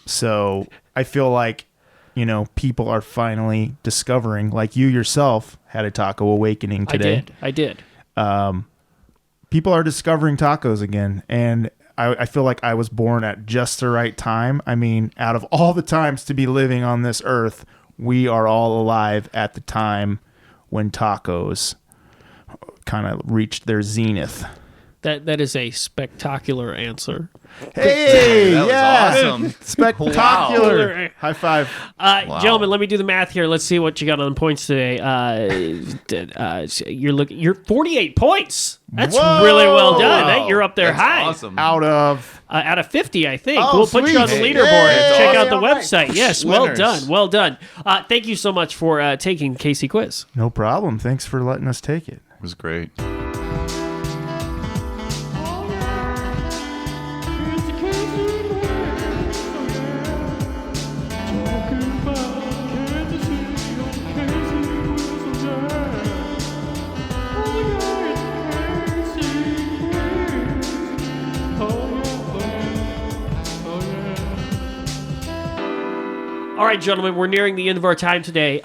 So I feel like, you know, people are finally discovering, like you yourself had a taco awakening today. I did. People are discovering tacos again. And I feel like I was born at just the right time. I mean, out of all the times to be living on this earth, we are all alive at the time when tacos kind of reached their zenith. That is a spectacular answer. Hey, that was awesome. Spectacular. Wow. High five. Gentlemen, let me do the math here. Let's see what you got on points today. You're 48 points. That's Whoa. really well done. You're up there That's high. awesome. Out of 50, I think. Oh, we'll put you on the sweet. leaderboard. Hey, Check out the all right. website. Yes, Winners. well done. Thank you so much for taking the KC quiz. No problem. Thanks for letting us take it. It was great. All right, gentlemen, we're nearing the end of our time today.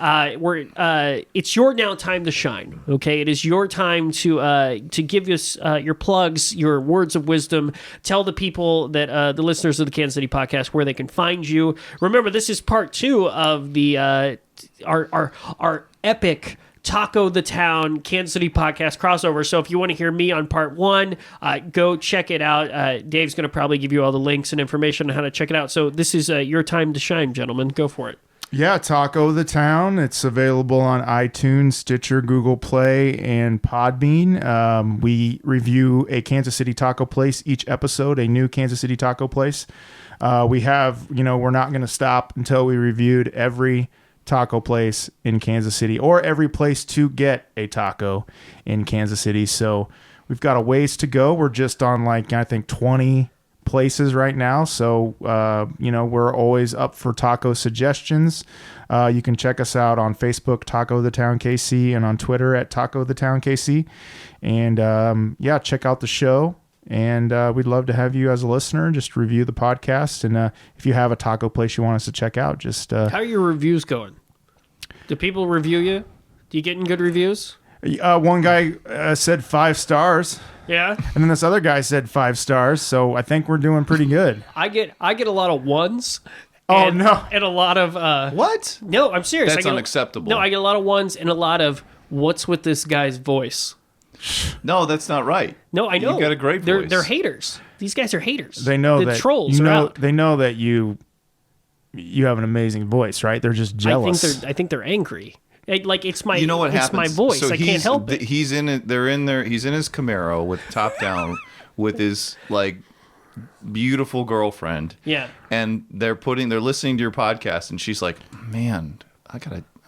It's your now time to shine. Okay, it is your time to give us your plugs, your words of wisdom. Tell the people that the listeners of the Kansas City podcast where they can find you. Remember, this is part 2 of the our epic Taco the Town Kansas City podcast crossover. So if you want to hear me on part 1, go check it out. Dave's going to probably give you all the links and information on how to check it out. So this is your time to shine, gentlemen. Go for it. Yeah, Taco the Town. It's available on iTunes, Stitcher, Google Play, and Podbean. We review a Kansas City taco place each episode, a new Kansas City taco place. We have, we're not going to stop until we reviewed every taco place in Kansas City or every place to get a taco in Kansas City. So we've got a ways to go. We're just on I think 20 places right now. So, we're always up for taco suggestions. You can check us out on Facebook, Taco the Town KC, and on Twitter at Taco the Town KC. And check out the show. And we'd love to have you as a listener. Just review the podcast. And if you have a taco place you want us to check out, just... How are your reviews going? Do people review you? Do you get in good reviews? One guy said 5 stars. Yeah? And then this other guy said 5 stars. So I think we're doing pretty good. I get a lot of 1s. Oh, and, no. And a lot of... What? No, I'm serious. That's unacceptable. No, I get a lot of 1s and a lot of, what's with this guy's voice? No, that's not right. No, I know. You've got a great voice. They're haters. These guys are haters. They know the that trolls are out. They know that you you have an amazing voice, right? They're just jealous. I think they're angry. Like it's my, you know what it's happens? my voice. So I can't help it. He's in it. They're in there. He's in his Camaro with top down, with his like beautiful girlfriend. Yeah. And they're listening to your podcast, and she's like, "Man, I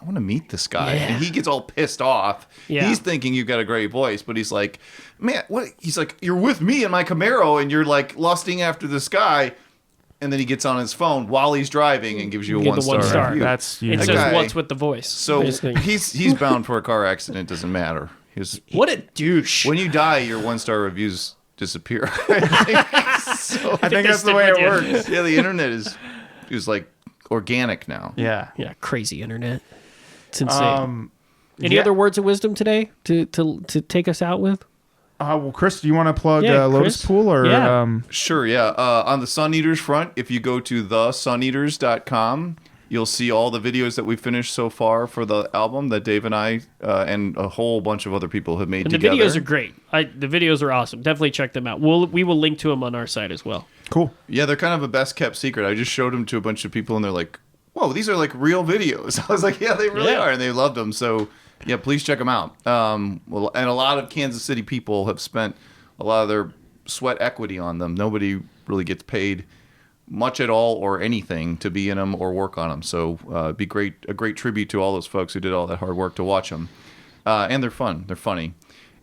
want to meet this guy." Yeah. And he gets all pissed off. Yeah. He's thinking you've got a great voice, but he's like, "Man, what?" He's like, "You're with me in my Camaro, and you're like lusting after this guy." And then he gets on his phone while he's driving and gives you a Give the 1 1 star. review. That's It says what's with the voice. So basically. he's bound for a car accident. Doesn't matter. What a douche. When you die, your 1-star reviews disappear. I think that's the way it works. Yeah, the internet is like organic now. Yeah. Yeah, crazy internet. It's insane. Any other words of wisdom today to take us out with? Well, Chris, do you want to plug Chris? Lotuspool or? Yeah. Sure, yeah. On the Sun Eaters front, if you go to thesuneaters.com, you'll see all the videos that we've finished so far for the album that Dave and I and a whole bunch of other people have made And together. the videos are great. The videos are awesome. Definitely check them out. We will link to them on our site as well. Cool. Yeah, they're kind of a best kept secret. I just showed them to a bunch of people, and they're like, "Whoa, these are like real videos." I was like, "Yeah, they really are," and they loved them. So yeah, please check them out. Well, and a lot of Kansas City people have spent a lot of their sweat equity on them. Nobody really gets paid much at all or anything to be in them or work on them. So it'd be a great tribute to all those folks who did all that hard work to watch them. And they're fun. They're funny.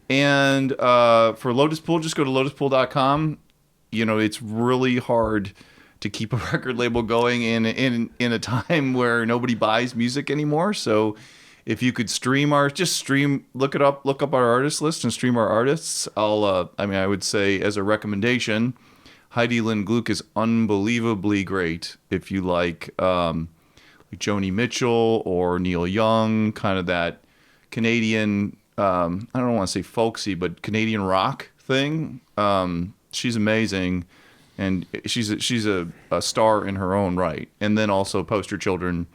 And for Lotuspool, just go to lotuspool.com. You know, it's really hard to keep a record label going in a time where nobody buys music anymore. So if you could look up our artist list and stream our artists. I would say as a recommendation, Heidi Lynn Gluck is unbelievably great. If you like Joni Mitchell or Neil Young, kind of that Canadian, I don't want to say folksy, but Canadian rock thing. She's amazing, and she's a star in her own right. And then also Poster Children,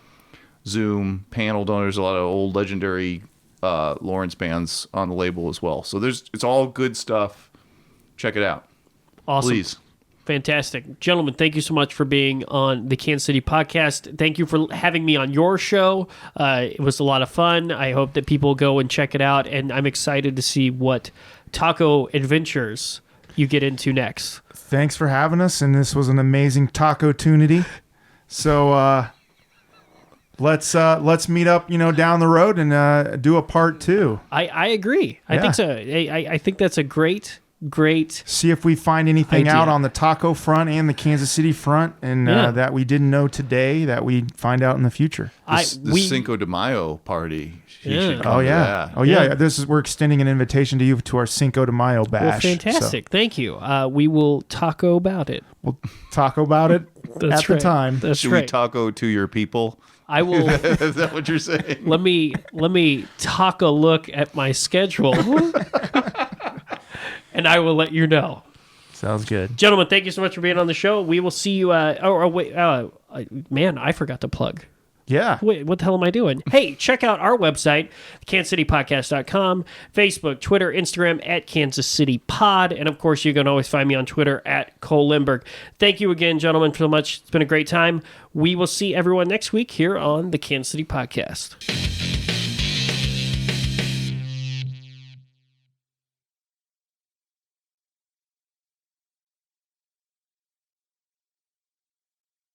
Zoom, Panel Donors, a lot of old legendary Lawrence bands on the label as well. So it's all good stuff. Check it out. Awesome. Please. Fantastic. Gentlemen, thank you so much for being on the Kansas City podcast. Thank you for having me on your show. It was a lot of fun. I hope that people go and check it out, and I'm excited to see what taco adventures you get into next. Thanks for having us, and this was an amazing taco-tunity. So let's meet up, down the road and do a part 2. I agree. I think so. I think that's a great. See if we find anything idea. out on the taco front and the Kansas City front, and that we didn't know today that we find out in the future. The Cinco de Mayo party. Yeah. Oh yeah. Oh yeah. We're extending an invitation to you to our Cinco de Mayo bash. Well, fantastic. So. Thank you. We will taco about it. We'll taco about it at the time. That's Should right. we taco to your people? I will. Is that what you're saying? Let me take a look at my schedule, and I will let you know. Sounds good, gentlemen. Thank you so much for being on the show. We will see you. Wait, man, I forgot to plug. Yeah. Wait, what the hell am I doing? Hey, check out our website, kansascitypodcast.com, Facebook, Twitter, Instagram, at Kansas City Pod. And, of course, you can always find me on Twitter, at Cole Lindberg. Thank you again, gentlemen, so much. It's been a great time. We will see everyone next week here on the Kansas City Podcast.